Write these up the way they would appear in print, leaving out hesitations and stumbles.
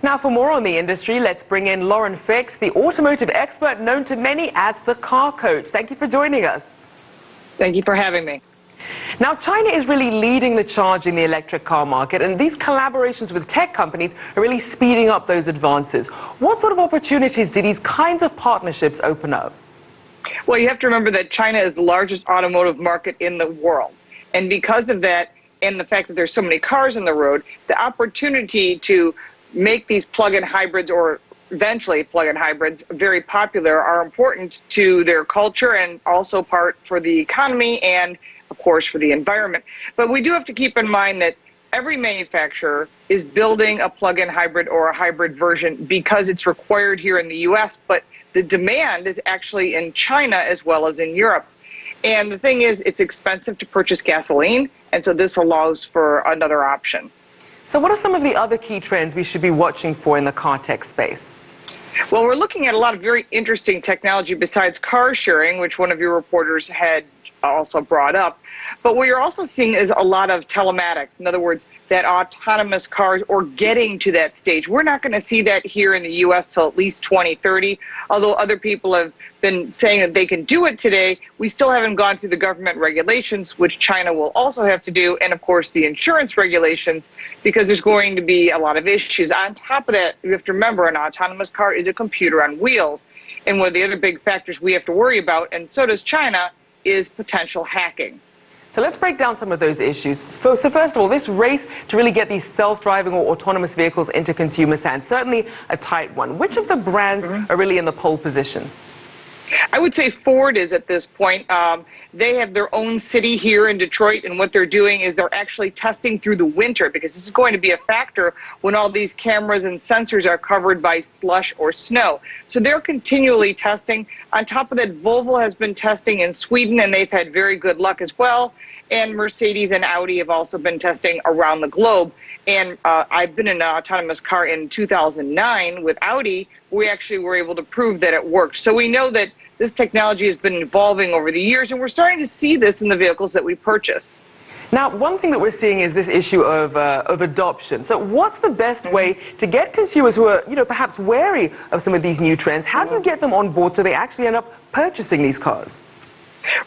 Now, for more on the industry, let's bring in Lauren Fix, the automotive expert known to many as the car coach. Thank you for joining us. Thank you for having me. Now, China is really leading the charge in the electric car market, and these collaborations with tech companies are really speeding up those advances. What sort of opportunities do these kinds of partnerships open up? Well, you have to remember that China is the largest automotive market in the world. And because of that, and the fact that there's so many cars on the road, the opportunity to make these plug-in hybrids, or eventually plug-in hybrids, very popular are important to their culture and also part for the economy and, of course, for the environment. But we do have to keep in mind that every manufacturer is building a plug-in hybrid or a hybrid version because it's required here in the U.S., but the demand is actually in China as well as in Europe. And the thing is, it's expensive to purchase gasoline, and so this allows for another option. So what are some of the other key trends we should be watching for in the car tech space? Well, we're looking at a lot of very interesting technology besides car sharing, which one of your reporters had also brought up. But what you're also seeing is a lot of telematics. In other words, that autonomous cars, or getting to that stage. We're not going to see that here in the U.S. till at least 2030. Although other people have been saying that they can do it today, we still haven't gone through the government regulations, which China will also have to do, and of course the insurance regulations, because there's going to be a lot of issues. On top of that, you have to remember an autonomous car is a computer on wheels. And one of the other big factors we have to worry about, and so does China, is potential hacking. So let's break down some of those issues. So first of all, this race to really get these self-driving or autonomous vehicles into consumers' hands, certainly a tight one. Which of the brands are really in the pole position? I would say Ford is at this point. They have their own city here in Detroit, and what they're doing is they're actually testing through the winter, because this is going to be a factor when all these cameras and sensors are covered by slush or snow. So they're continually testing. On top of that, Volvo has been testing in Sweden, and they've had very good luck as well. And Mercedes and Audi have also been testing around the globe. And I've been in an autonomous car in 2009 with Audi. We actually were able to prove that it worked. So we know that this technology has been evolving over the years, and we're starting to see this in the vehicles that we purchase. Now, one thing that we're seeing is this issue of adoption. So what's the best way to get consumers who are, perhaps wary of some of these new trends? How do you get them on board so they actually end up purchasing these cars?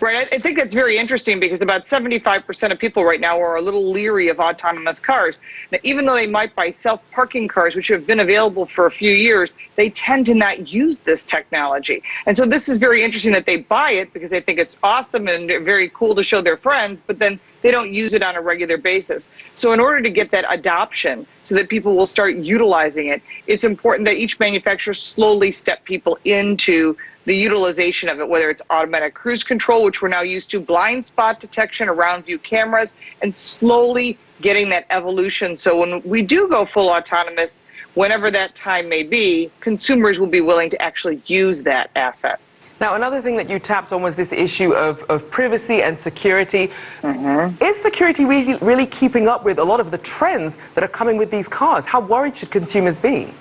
Right. I think that's very interesting, because about 75% of people right now are a little leery of autonomous cars. Now, even though they might buy self-parking cars, which have been available for a few years, they tend to not use this technology. And so this is very interesting that they buy it because they think it's awesome and very cool to show their friends, but then they don't use it on a regular basis. So in order to get that adoption so that people will start utilizing it, it's important that each manufacturer slowly step people into the utilization of it, whether it's automatic cruise control, which we're now used to, blind spot detection, around view cameras, and slowly getting that evolution. So when we do go full autonomous, whenever that time may be, consumers will be willing to actually use that asset. Now, another thing that you tapped on was this issue of privacy and security. Is security really keeping up with a lot of the trends that are coming with these cars? How worried should consumers be?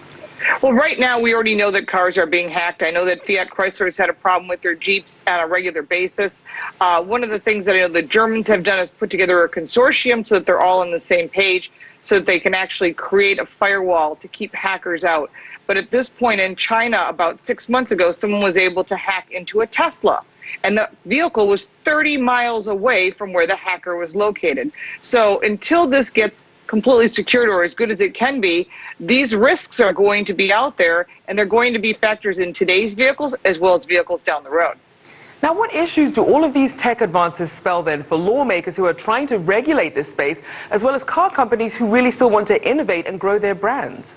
Well, right now, we already know that cars are being hacked. I know that Fiat Chrysler has had a problem with their Jeeps on a regular basis. One of the things that I know the Germans have done is put together a consortium so that they're all on the same page, so that they can actually create a firewall to keep hackers out. But at this point in China, about 6 months ago, someone was able to hack into a Tesla, and the vehicle was 30 miles away from where the hacker was located. So until this gets completely secured, or as good as it can be, these risks are going to be out there, and they're going to be factors in today's vehicles as well as vehicles down the road. Now, what issues do all of these tech advances spell then for lawmakers who are trying to regulate this space, as well as car companies who really still want to innovate and grow their brands?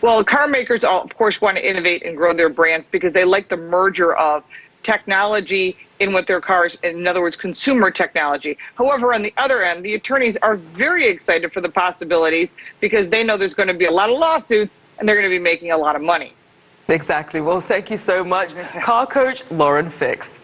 Well, car makers, of course, want to innovate and grow their brands because they like the merger of technology in with their cars, in other words, consumer technology. However, on the other end, the attorneys are very excited for the possibilities because they know there's going to be a lot of lawsuits and they're going to be making a lot of money. Exactly. Well, thank you so much, car coach Lauren Fix.